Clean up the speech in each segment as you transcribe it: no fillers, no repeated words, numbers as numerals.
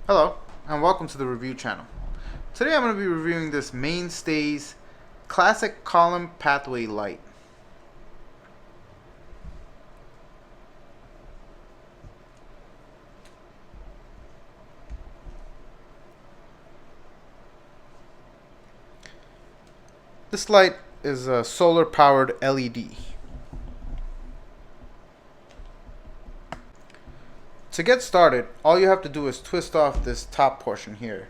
Hello, and welcome to the review channel. Today I'm going to be reviewing this Mainstays Classic Column Pathway Light. This light is a solar powered LED. To get started, all you have to do is twist off this top portion here.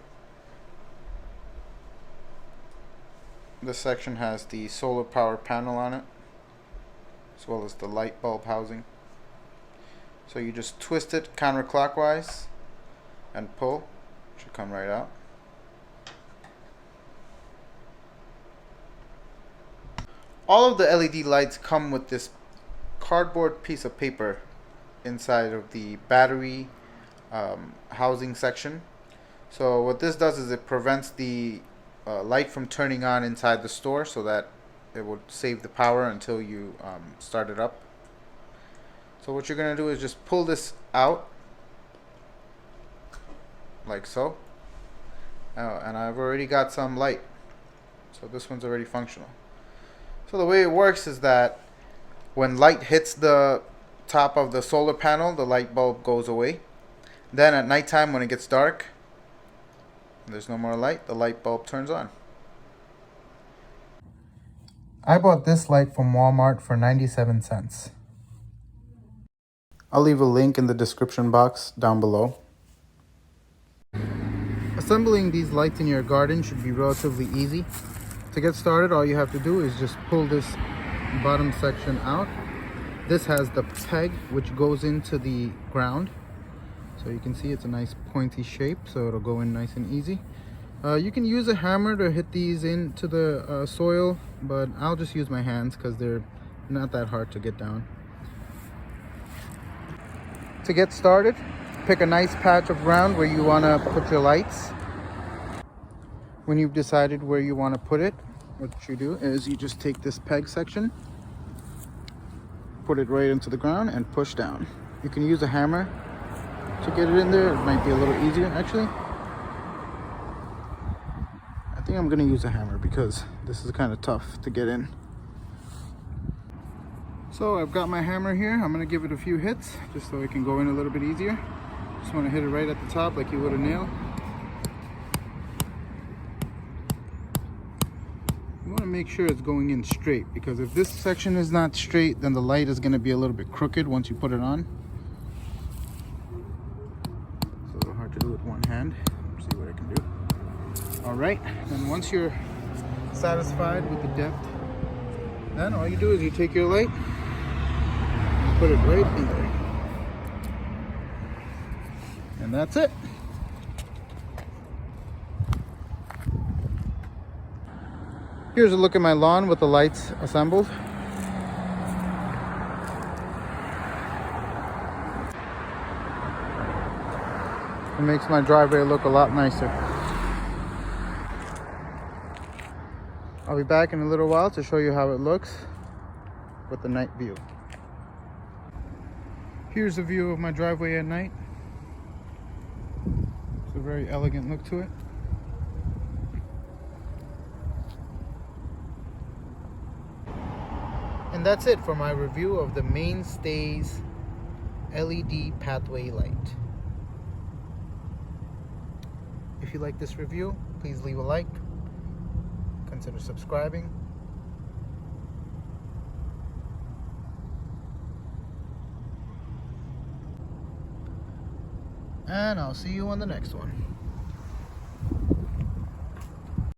This section has the solar power panel on it, as well as the light bulb housing. So you just twist it counterclockwise and pull. It should come right out. All of the LED lights come with this cardboard piece of paper inside of the battery housing section. So what this does is it prevents the light from turning on inside the store, so that it will save the power until you start it up. So what you're going to do is just pull this out like so, and I've already got some light, so this one's already functional. So the way it works is that when light hits the top of the solar panel, the light bulb goes away. Then at nighttime, when it gets dark and there's no more light, the light bulb turns on. I bought this light from Walmart for 97 cents. I'll leave a link in the description box down below. Assembling these lights in your garden should be relatively easy. To get started, all you have to do is just pull this bottom section out. This has the peg which goes into the ground, so you can see it's a nice pointy shape, so it'll go in nice and easy. You can use a hammer to hit these into the soil, but I'll just use my hands because they're not that hard to get down. To get started, pick a nice patch of ground where you want to put your lights. When you've decided where you want to put it, what you do is you just take this peg section, put it right into the ground, and push down. You can use a hammer to get it in there. It might be a little easier actually. I think I'm going to use a hammer because this is kind of tough to get in. So I've got my hammer here. I'm going to give it a few hits just so it can go in a little bit easier. Just want to hit it right at the top like you would a nail. You want to make sure it's going in straight, because if this section is not straight, then the light is going to be a little bit crooked once you put it on. It's a little hard to do with one hand. Let's see what I can do. Alright, and once you're satisfied with the depth, then all you do is you take your light and put it right in there. And that's it. Here's a look at my lawn with the lights assembled. It makes my driveway look a lot nicer. I'll be back in a little while to show you how it looks with the night view. Here's a view of my driveway at night. It's a very elegant look to it. And that's it for my review of the Mainstays LED Pathway Light. If you like this review, please leave a like. Consider subscribing. And I'll see you on the next one.